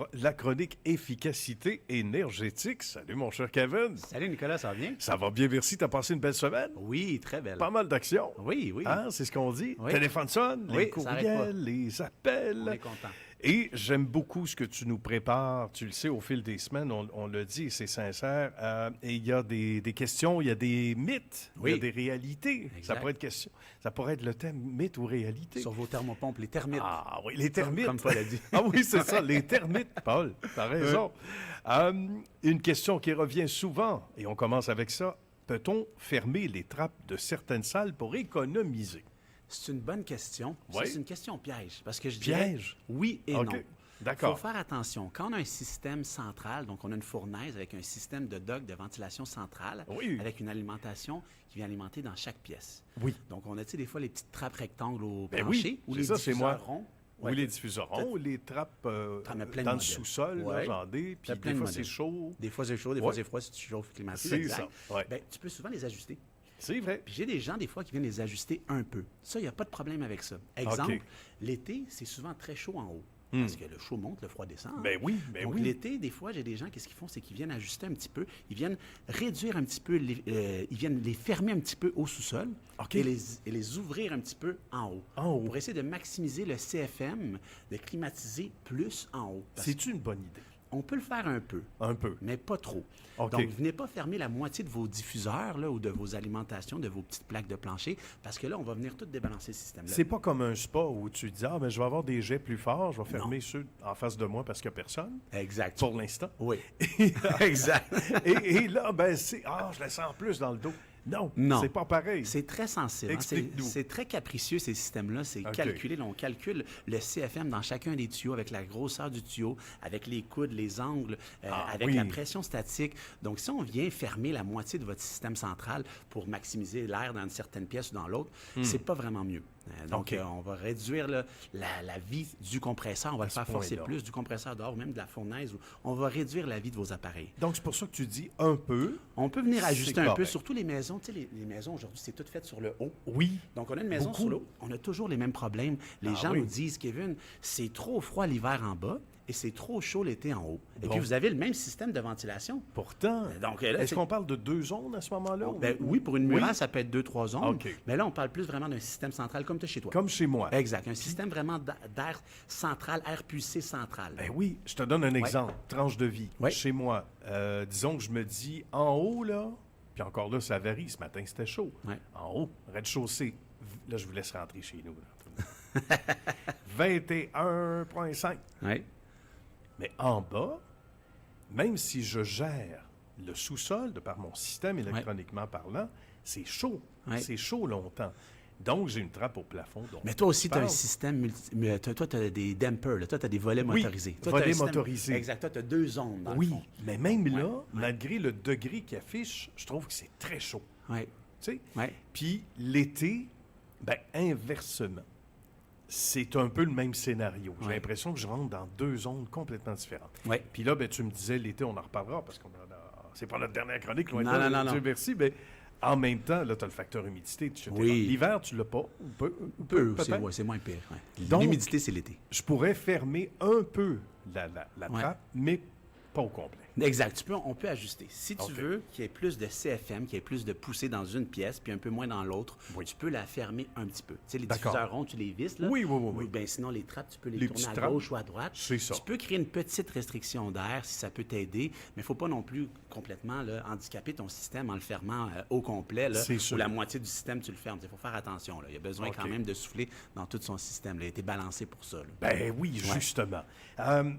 pour la chronique efficacité énergétique. Salut mon cher Kevin. Salut Nicolas, ça va bien? Ça va bien, merci. T'as passé une belle semaine? Oui, très belle. Pas mal d'actions. Oui, oui. Hein, c'est ce qu'on dit. Oui. Téléphone sonne, Oui, les ça arrête pas. courriels, les appels. On est content. Et j'aime beaucoup ce que tu nous prépares. Tu le sais, au fil des semaines, on le dit, et c'est sincère. Et il y a des questions, il y a des mythes, Oui. il y a des réalités. Exact. Ça pourrait être le thème mythe ou réalité. Sur vos thermopompes, les termites. Ah oui, les termites. Comme Paul a dit. Ah oui, c'est ça, les termites, Paul. T'as raison. Une question qui revient souvent, et on commence avec ça. Peut-on fermer les trappes de certaines salles pour économiser? C'est une bonne question. Oui. C'est une question piège. Parce que je Piège? dirais oui et OK. non. D'accord. Il faut faire attention. Quand on a un système central, donc on a une fournaise avec un système de dock de ventilation centrale, Oui. avec une alimentation qui vient alimenter dans chaque pièce. Oui. Donc on a, tu sais, des fois les petites trappes rectangles au Ben plancher oui, ou c'est les ça, c'est moi. diffuseurs ronds. Ou Ouais. les diffuseurs ronds, ou les trappes T'en as plein de dans le modèles. sous-sol, là, Ouais. genre des, puis T'as plein des de fois modèles. c'est chaud. Des fois c'est chaud, des Ouais. fois c'est froid si tu chauffes climatisé. C'est exact. ça, ouais. Ben, tu peux souvent les ajuster. C'est vrai. Puis j'ai des gens, des fois, qui viennent les ajuster un peu. Ça, il n'y a pas de problème avec ça. Exemple, OK. l'été, c'est souvent très chaud en haut. Parce que le chaud monte, le froid descend. Ben oui, ben Donc, oui. l'été, des fois, j'ai des gens, qu'est-ce qu'ils font? C'est qu'ils viennent ajuster un petit peu. Ils viennent réduire un petit peu, ils viennent les fermer un petit peu au sous-sol OK. et les ouvrir un petit peu en haut. En haut. Pour essayer de maximiser le CFM, de climatiser plus en haut. Parce C'est une bonne idée. on peut le faire un peu. Un peu. Mais pas trop. OK. Donc, venez pas fermer la moitié de vos diffuseurs là, ou de vos alimentations, de vos petites plaques de plancher, parce que là, on va venir tout débalancer ce système-là. C'est pas comme un spa où tu dis, ah, ben, je vais avoir des jets plus forts, je vais fermer ceux en face de moi parce qu'il n'y a personne. Exact. Pour l'instant. Oui. Exact. et là, ben, c'est, je le sens plus dans le dos. Non, Non. c'est pas pareil. C'est très sensible. hein. C'est Explique-nous. c'est très capricieux, ces systèmes-là. C'est OK. calculé. Là, on calcule le CFM dans chacun des tuyaux, avec la grosseur du tuyau, avec les coudes, les angles, avec oui. la pression statique. Donc, si on vient fermer la moitié de votre système central pour maximiser l'air dans une certaine pièce ou dans l'autre, c'est pas vraiment mieux. Donc, OK. on va réduire là, la vie du compresseur. On va le ce faire forcer point-là. plus du compresseur dehors ou même de la fournaise. On va réduire la vie de vos appareils. Donc, c'est pour ça que tu dis un peu. On peut venir C'est ajuster un peu, correct. surtout les maisons. Tu sais, les maisons, aujourd'hui, c'est tout fait sur le haut. Oui. Donc, on a une maison Beaucoup. sur le haut. On a toujours les mêmes problèmes. Les gens oui. nous disent, Kevin, c'est trop froid l'hiver en bas et c'est trop chaud l'été en haut. Et Bon. puis, vous avez le même système de ventilation. Pourtant. Donc, là, est-ce c'est- qu'on parle de 2 zones à ce moment-là? Ben, oui, pour une muraille, ça peut être 2-3 zones. OK. Mais là, on parle plus vraiment d'un système central comme tu as chez toi. Comme chez moi. Exact. Un système vraiment d'air central, air pulsé central. Ben oui, je te donne un exemple. Tranche de vie. Ouais. Chez moi, disons que je me dis en haut, là, puis encore là, ça varie. Ce matin, c'était chaud. Ouais. En haut, rez-de-chaussée. Là, je vous laisse rentrer chez nous. Là. 21,5. Oui. Mais en bas, même si je gère le sous-sol de par mon système électroniquement parlant, c'est chaud. Ouais. C'est chaud longtemps. Donc, j'ai une trappe au plafond. dont Mais toi aussi, tu as un parle. système toi, tu as des dampers, là. Toi, tu as des volets Oui, motorisés. Toi, volets t'as un système- motorisés. Exact. Toi, tu as 2 zones, dans le Oui, fond. mais même là, Ouais. malgré le degré qu'il affiche, je trouve que c'est très chaud. Oui. Tu sais? Ouais. Puis l'été, ben inversement, c'est un peu le même scénario. J'ai Ouais. l'impression que je rentre dans 2 zones complètement différentes. Ouais. Puis là, ben, tu me disais, l'été, on en reparlera, parce c'est pas notre dernière chronique, loin de Non, là, non, non, Dieu non. merci, mais en même temps, là, tu as le facteur humidité, etc. Oui. L'hiver, tu l'as pas, ou Peu, peut-être. c'est moins pire. Ouais. Donc- L'humidité, c'est l'été. Je pourrais fermer un peu la Ouais. trappe, mais pas au complet. Exact. On peut ajuster. Si tu OK. veux qu'il y ait plus de CFM, qu'il y ait plus de poussée dans une pièce, puis un peu moins dans l'autre, Oui. tu peux la fermer un petit peu. Tu sais, les D'accord. diffuseurs ronds, tu les visses, là. Oui, oui, oui, oui. Ben, sinon, les trappes, tu peux les Les tourner à petites trappes. gauche ou à droite. C'est ça. Tu peux créer une petite restriction d'air si ça peut t'aider, mais il ne faut pas non plus complètement là, handicaper ton système en le fermant au complet, là, C'est sûr. ou la moitié du système, tu le fermes. Il faut faire attention. Là. Il y a besoin OK. quand même de souffler dans tout son système. Là. Il a été balancé pour ça. Là. Ben oui, justement.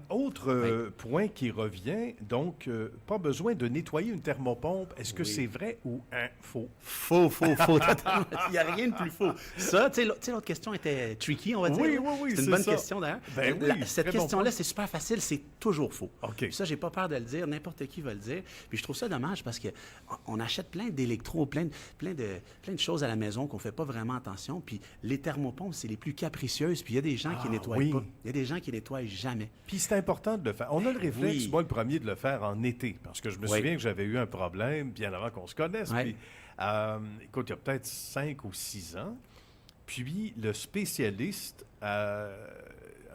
Autre point qui revient, donc, pas besoin de nettoyer une thermopompe. Est-ce que Oui. c'est vrai ou faux? Faux. Totalement. Il n'y a rien de plus faux. Ça, tu sais, l'autre question était tricky, on va dire. Oui, là. oui, oui, C'est une c'est bonne ça. question, d'ailleurs. Ben oui, Cette très bon question-là, point. c'est super facile, c'est toujours faux. OK. Puis ça, j'ai pas peur de le dire, n'importe qui va le dire. Puis je trouve ça dommage parce que on achète plein d'électros, plein de choses à la maison qu'on fait pas vraiment attention. Puis les thermopompes, c'est les plus capricieuses. Puis il y a des gens qui nettoient oui. pas. Il y a des gens qui nettoient jamais. Puis c'est important de le faire. On a le réflexe, Oui. moi le premier, de le faire en été. Parce que je me Oui. souviens que j'avais eu un problème bien avant qu'on se connaisse. Ouais. Puis, écoute, il y a peut-être 5 ou 6 ans. Puis le spécialiste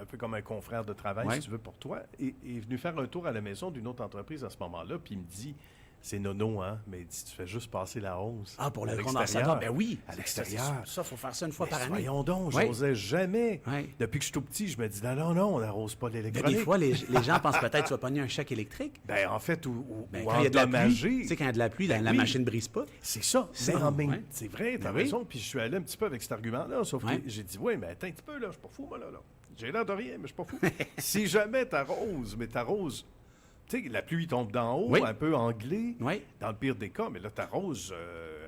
un peu comme un confrère de travail, Ouais. si tu veux, pour toi, est venu faire un tour à la maison d'une autre entreprise à ce moment-là, puis il me dit, c'est nono, hein, mais il dit, tu fais juste passer la hausse. Ah, pour à le l'extérieur. condensateur, ben oui. À l'extérieur. Ça, il faut faire ça une fois Mais par année. voyons donc, Oui. j'osais jamais. Oui. Depuis que je suis tout petit, je me dis, non, on n'arrose pas Ben, l'électronique. des fois, les gens pensent peut-être que tu vas pogner un choc électrique. Ben, en fait, ou Ben, quand il y a de la pluie, endommager. tu sais, quand il y a de la pluie, la oui. machine ne brise pas. C'est ça. C'est Mais en même ouais. c'est vrai, t'as Ben oui. raison. Puis je suis allé un petit peu avec cet argument-là, sauf Ouais. que j'ai dit, oui, mais attends un petit peu, là, je suis pas fou, moi, là. J'ai l'air de rien, mais je suis pas fou. Si jamais t'arroses, mais t'arroses, tu sais, la pluie tombe d'en haut, Oui. un peu anglais, Oui. dans le pire des cas, mais là, t'arroses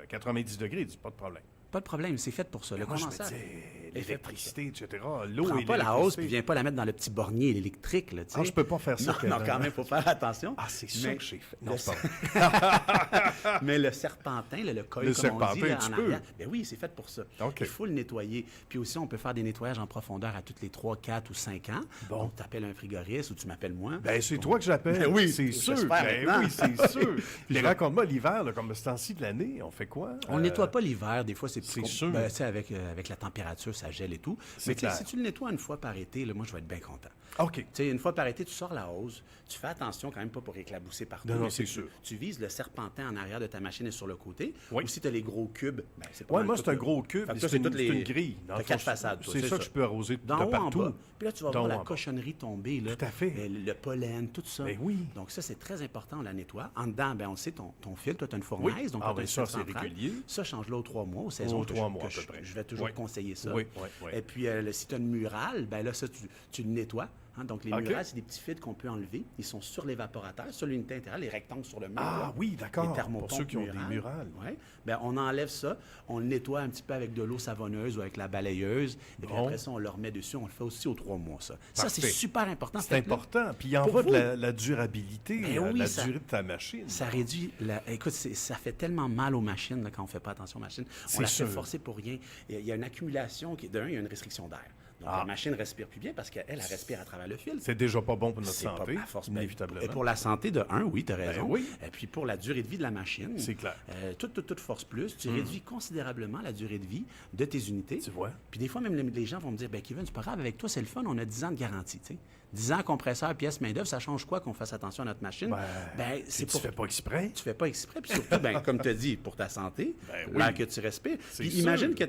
90 degrés, dis pas de problème. Pas de problème, c'est fait pour ça. Le Moi, je me condensateur disais, est fait pour l'électricité, etc., l'eau Prends et pas la hausse puis l'électricité. viens pas la mettre dans le petit bornier électrique. Là, tu sais. Ah, je peux pas faire ça, Non, Kevin. non, quand même, il faut faire attention. Ah, c'est ça Mais que j'ai fait. le Non, c'est pas vrai. Mais le serpentin, le coil, Le comme on dit, serpentin, là, tu en peux. arrière, ben oui, c'est fait pour ça. OK. Il faut le nettoyer. Puis aussi, on peut faire des nettoyages en profondeur à toutes les 3, 4 ou 5 ans. Bon. Donc, tu appelles un frigoriste ou tu m'appelles moi. Ben, c'est toi que j'appelle. Ben oui, c'est sûr. j'espère Ben maintenant. oui, c'est sûr. Puis Mais raconte-moi l'hiver, là, comme ce temps-ci de l'année, on fait quoi? On ne nettoie pas l'hiver, des fois c'est plus c'est sûr. Ben, tu sais, avec la température, ça gèle et tout. Mais tu sais, clair. si tu le nettoies une fois par été, là, moi je vais être bien content. OK. Tu sais, une fois par été, tu sors la hose, tu fais attention quand même pas pour éclabousser partout. Non, non, mais c'est tu- sûr. Tu vises le serpentin en arrière de ta machine et sur le côté. Oui. Ou si tu as les gros cubes, ben, c'est pas Ouais, mal moi, tout c'est un là. gros cube. Fait que mais toi, C'est une, toutes les- c'est une grille. Dans T'as le fond, 4 façades, toi, C'est ça que je peux arroser D'en de haut en partout. bas. Puis là, tu vas D'en voir haut la en bas. cochonnerie tomber. Là. Tout à fait. Le pollen, tout ça. Ben oui. Donc ça, c'est très important, on la nettoie. En dedans, ben, on sait, ton fil, toi, tu as une fournaise. Oui. Donc, Ah, toi, t'as ben une ça, centrale. c'est régulier. Ça, change-le aux 3 mois, aux saisons. Aux 3 mois, à que peu près. je vais toujours Oui. conseiller ça. Oui, oui, oui. Et puis, si tu as une murale, ben là, ça, tu le nettoies. Hein. Donc, les OK. murales, c'est des petits fils qu'on peut enlever. Ils sont sur l'évaporateur, sur l'unité intérieure, les rectangles sur le mur. Ah là. oui, d'accord. Les thermopompes Pour ceux qui ont des murales. Ouais. Ben, on enlève ça, on le nettoie un petit peu avec de l'eau savonneuse ou avec la balayeuse. Et puis Bon. après ça, on le remet dessus. On le fait aussi aux 3 mois, ça. Ça, c'est Parfait. super important. C'est Faites-le. important. Puis il en Pour va de vous. la durabilité, Ben oui, la ça- durée de ta machine. Ça réduit. Écoute, ça fait tellement mal aux machines là, quand on ne fait pas attention aux machines. C'est On la fait sûr. forcer pour rien. Il y a une accumulation qui, d'un, il y a une restriction d'air. Donc Ah. la machine respire plus bien parce qu'elle, elle respire à travers le fil. C'est déjà pas bon pour notre C'est pas santé, à force, inévitablement. Et pour la santé, de un, oui, tu as raison. oui. Et puis pour la durée de vie de la machine, C'est clair. toute force plus, tu réduis considérablement la durée de vie de tes unités. Tu vois? Puis des fois, même les gens vont me dire, ben Kevin, c'est pas grave, avec toi, c'est le fun, on a 10 ans de garantie. Tu sais. 10 ans, compresseur, pièce, main-d'œuvre, ça change quoi qu'on fasse attention à notre machine? Ben, c'est tu fais pas exprès. Tu fais pas exprès, puis surtout, ben, comme tu as dit, pour ta santé, Ben oui. l'air que tu respires. C'est Puis sûr. imagine que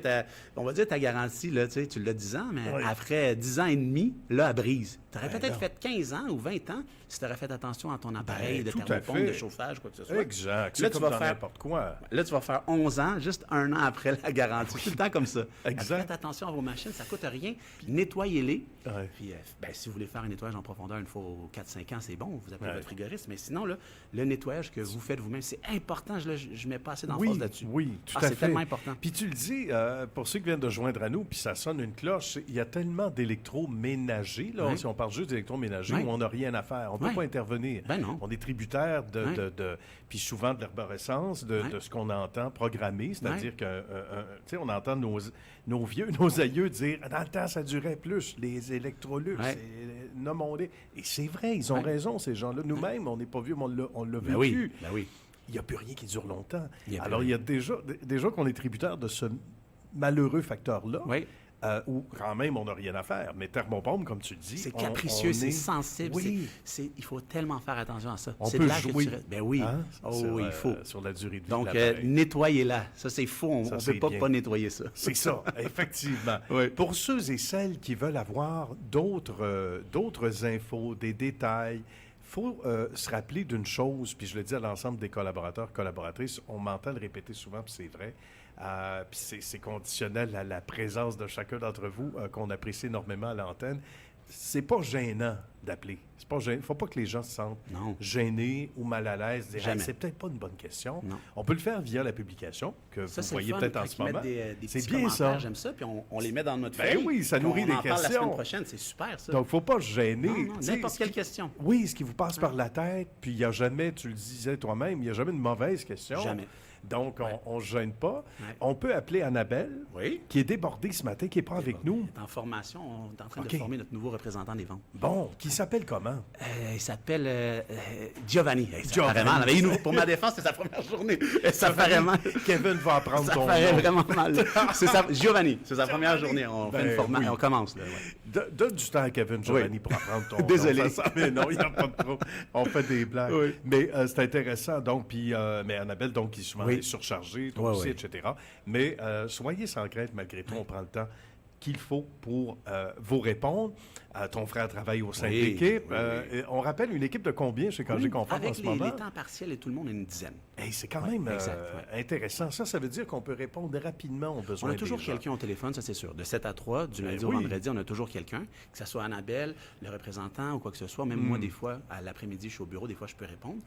on va dire ta garantie, là, tu l'as 10 ans, mais Oui. après 10 ans et demi, là, elle brise. Tu aurais Ben peut-être non. fait 15 ans ou 20 ans si tu aurais fait attention à ton appareil de tout à thermopompe, fait. de chauffage, quoi que ce soit. Exact. Là, C'est tu comme vas dans faire n'importe quoi. Là, tu vas faire 11 ans, juste un an après la garantie. Tout le temps comme ça. Exact. Faites attention à vos machines, ça coûte rien. Nettoyez-les. Ouais. Puis, ben, si vous voulez faire un nettoyage en profondeur une fois aux 4-5 ans, c'est bon. Vous appelez Ouais. votre frigoriste. Mais sinon, là, le nettoyage que vous faites vous-même, c'est important. Je ne mets pas assez d'emphase Oui, là-dessus. oui, tout Ah, à c'est fait. tellement important. Puis tu le dis, pour ceux qui viennent de joindre à nous, puis ça sonne une cloche, il y a tellement d'électroménagers, là, Ouais. si on parle juste d'électroménagers, Ouais. où on n'a rien à faire. On ne peut Ouais. pas intervenir. Ben non. On est tributaire Ouais. puis souvent de l'arborescence, Ouais. de ce qu'on entend programmer, c'est-à-dire Ouais. qu'on entend nos vieux, nos aïeux dire « Dans le temps, ça durait plus, les Electrolux, Ouais. nommons-les. » Et c'est vrai, ils ont Ouais. raison, ces gens-là. Nous-mêmes, on n'est pas vieux, mais on l'a Ben vécu. oui. Ben oui. Il n'y a plus rien qui dure longtemps. Il y a plus Alors, rien. il y a déjà qu'on est tributaire de ce malheureux facteur-là, Oui. où quand même on n'a rien à faire. Mais thermopompe, comme tu le dis, C'est on capricieux, est- c'est sensible. Oui. Il faut tellement faire attention à ça. On C'est peut de là que jouer. Ben oui. Hein, Oh sur, oui, il faut. sur la durée de vie Donc, de l'appareil. nettoyez-la. Ça, c'est faux. On Ça, ne c'est peut bien. pas nettoyer ça. C'est ça, effectivement. Oui. Pour ceux et celles qui veulent avoir d'autres infos, des détails, il faut se rappeler d'une chose, puis je le dis à l'ensemble des collaborateurs, collaboratrices, on m'entend le répéter souvent, puis c'est vrai, puis c'est conditionnel à la présence de chacun d'entre vous, qu'on apprécie énormément à l'antenne. C'est pas gênant d'appeler. C'est pas gênant. Faut pas que les gens se sentent Non. gênés ou mal à l'aise. Dire, Jamais. Hey, c'est peut-être pas une bonne question. Non. On peut le faire via la publication que Ça, vous c'est voyez le fun, peut-être quand en ce ils mettent moment. des C'est petits bien commentaires, ça. j'aime ça, puis on les met dans notre Ben feuille. oui, ça puis nourrit on des en parle la questions. semaine prochaine, c'est super ça. Donc, faut pas se gêner. Non, non, Tu sais, n'importe ce quelle qui- question. Oui, ce qui vous passe par la tête, puis il n'y a jamais, tu le disais toi-même, il n'y a jamais de mauvaise question. Jamais. Donc, on ne se gêne pas. Ouais. On peut appeler Annabelle, Oui. qui est débordée ce matin, qui n'est pas avec nous. En formation, on est en train OK. de former notre nouveau représentant des ventes. Bon, qui s'appelle comment? Il s'appelle Giovanni. Ça Giovanni. paraît mal. Mais pour ma défense, c'est sa première journée. Ça paraît mal. Kevin va apprendre Ça ton paraît nom. vraiment mal. Giovanni, c'est sa première journée. On fait une Ben, formation. oui. On commence. Là, ouais. Donne du temps à Kevin Giovanni Oui. pour apprendre ton Désolé. nom. Mais non, il n'y a pas de trop. On fait des blagues. Oui. Mais c'est intéressant. Donc, puis, mais Annabelle, donc, qui souvent Oui. est surchargée, toi Oui, aussi, oui. etc. Mais soyez sans crainte, malgré tout, on prend le temps qu'il faut pour vous répondre. Ton frère travaille au sein de Oui, l'équipe. oui, oui. Et on rappelle une équipe de combien chez Congé Confort en Avec ce moment? les temps partiels et tout le monde, une dizaine. Hey, c'est quand Oui, même exact, intéressant. Ça veut dire qu'on peut répondre rapidement aux On besoins a toujours des gens. quelqu'un au téléphone, ça c'est sûr. De 7 à 3, du lundi Ben au oui. vendredi, on a toujours quelqu'un, que ce soit Annabelle, le représentant ou quoi que ce soit. Même moi, des fois, à l'après-midi, je suis au bureau, des fois, je peux répondre.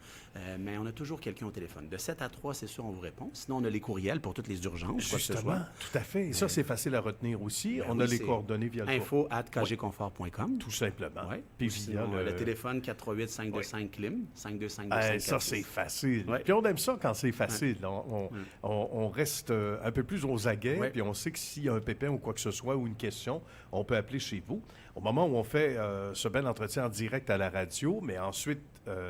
Mais on a toujours quelqu'un au téléphone. De 7 à 3, c'est sûr, on vous répond. Sinon, on a les courriels pour toutes les urgences, quoi que ce Justement, soit. tout à fait. Et ça, c'est facile à retenir aussi. Ben On oui, a les c'est coordonnées via le info@kgconfort.com. Tout simplement. Ouais. Puis Ou sinon, via le téléphone 438-525-CLIM, 525-254. Ça, c'est facile. Ouais. Puis on aime ça quand c'est facile. On reste un peu plus aux aguets, Ouais. puis on sait que s'il y a un pépin ou quoi que ce soit, ou une question, on peut appeler chez vous. Au moment où on fait ce bel entretien en direct à la radio, mais ensuite,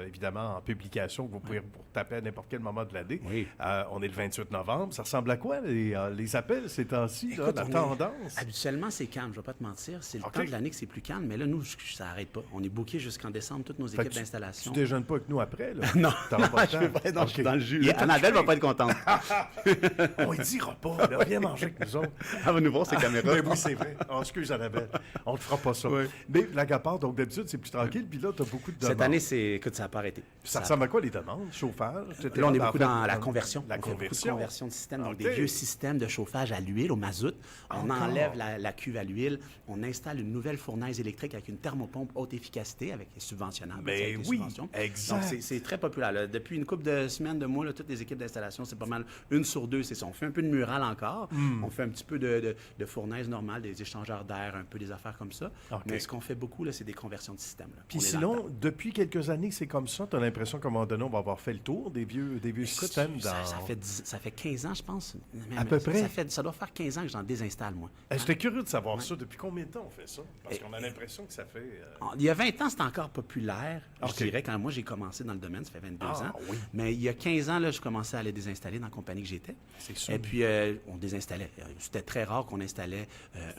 évidemment, en publication, que vous pouvez taper à n'importe quel moment de l'année. Oui. On est le 28 novembre. Ça ressemble à quoi, les appels ces temps-ci, là, Écoute, la on est- tendance? Habituellement, c'est calme, je ne vais pas te mentir. C'est le OK. temps de l'année que c'est plus calme, mais là, nous, ça n'arrête pas. On est booké jusqu'en décembre, toutes nos Fait que équipes tu d'installation. déjeunes pas avec nous après, là? Non, T'auras pas le je peux temps? pas, non, je suis OK. dans le jus. Il est Annabelle va occupé. pas être contente. On ne dira pas, là. Viens manger avec nous autres. Elle va nous voir ses caméras. Ben oui, c'est vrai. Oh, excuse, Annabelle. On ne te fera pas ça. Oui. Mais blague à part, donc d'habitude, c'est plus tranquille. Puis là, tu as beaucoup de demandes. Cette année, écoute, ça n'a pas arrêté. Ça ressemble à quoi, les demandes? Chauffage? etc.? Là, on est beaucoup En fait, dans la conversion. La On fait beaucoup de conversion. conversion de système, donc OK. des vieux systèmes de chauffage à l'huile, au mazout. On Encore? enlève la cuve à l'huile. On installe une nouvelle fournaise électrique avec une thermopompe haute efficacité, avec subventionnable. Mais avec les oui, subventions. exact. Donc, c'est très populaire. Là. Depuis une couple de semaines, de mois, là, toutes les équipes d'installation, c'est pas mal. Une sur deux, c'est ça. On fait un peu de mural encore. On fait un petit peu de fournaise normale, des échangeurs d'air, un peu des affaires comme ça. OK. Mais ce qu'on fait beaucoup, là, c'est des conversions de système. Là. Puis On est dans le sinon, temps. depuis quelques années, c'est comme ça. Tu as l'impression qu'à un moment donné, on va avoir fait le tour des vieux Écoute, systèmes dans... ça fait 15 ans, je pense. À peu près? Ça doit faire 15 ans que j'en désinstalle, moi. J'étais curieux de savoir ça. Depuis combien de temps on fait ça? Parce qu'on a l'impression que ça fait... Il y a 20 ans, c'était encore populaire, OK. je dirais, quand moi j'ai commencé dans le domaine, ça fait 22 Ah, ans. oui. Mais il y a 15 ans, là, je commençais à les désinstaller dans la compagnie que j'étais. C'est sûr. Et puis, on désinstallait. C'était très rare qu'on installait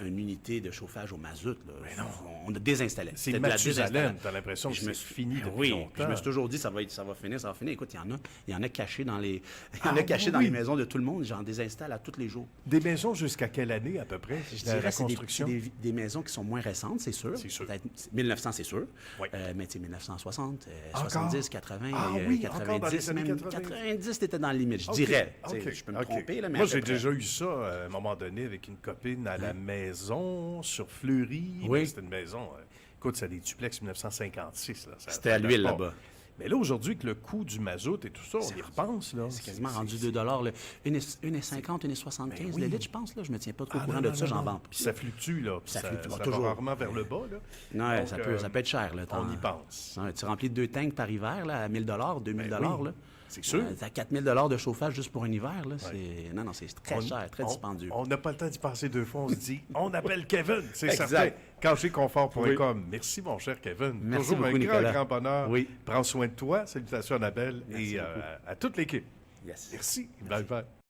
une unité de chauffage au mazout. Là. On désinstallait. C'est C'était de la Mathusalem. désinstallation. Tu as l'impression que Je me c'est suis- fini depuis Oui, longtemps. je me suis toujours dit, ça va finir, ça va finir. Écoute, il y en a cachés dans les, il y en Ah, a cachés dans oui. les maisons de tout le monde. J'en désinstalle à tous les jours. Des maisons jusqu'à quelle année, à peu près? Je la dirais que c'est construction? des maisons qui sont moins récentes, c'est sûr. C'est sûr. Peut-être 1900, c'est sûr. Oui. Mais tu sais, 1960, Encore? 70, 80, Ah oui, encore dans les années 80. 90, c'était dans le limite, je OK, dirais. Tu OK, sais, je peux me OK. tromper, là, mais Moi, à peu j'ai près. déjà eu ça à un moment donné avec une copine à la maison, sur Fleury. Oui. C'était une maison... écoute, c'est des duplex 1956. Là. C'était à l'huile, là-bas. Mais là, aujourd'hui, avec le coût du mazout et tout ça, on y repense. Là. C'est quasiment rendu 2 $. 1,50, 1,75 Ben oui. le litre, je pense. Là. Je me tiens pas trop au Ah, courant non, de ça, non, j'en non. vends Puis ça fluctue, là. Puis Ça fluctue, ça toujours. va rarement vers le bas, là. Non, Donc, ça peut être cher. Là, on y pense. Ouais, tu remplis 2 tanks par hiver là, à 1 000 2 000 Ben oui, là. c'est sûr. Tu as 4 000 de chauffage juste pour un hiver. Là. Non, c'est très cher, très dispendieux. On n'a pas le temps d'y passer deux fois. On se dit, on appelle Kevin. C'est Exact. certain. Cangéconfort.com. Merci, mon cher Kevin. Merci Toujours beaucoup, un Nicolas. grand bonheur. Oui. Prends soin de toi. Salutations à Annabelle Merci et beaucoup. à toute l'équipe. Yes. Merci. Bye bye.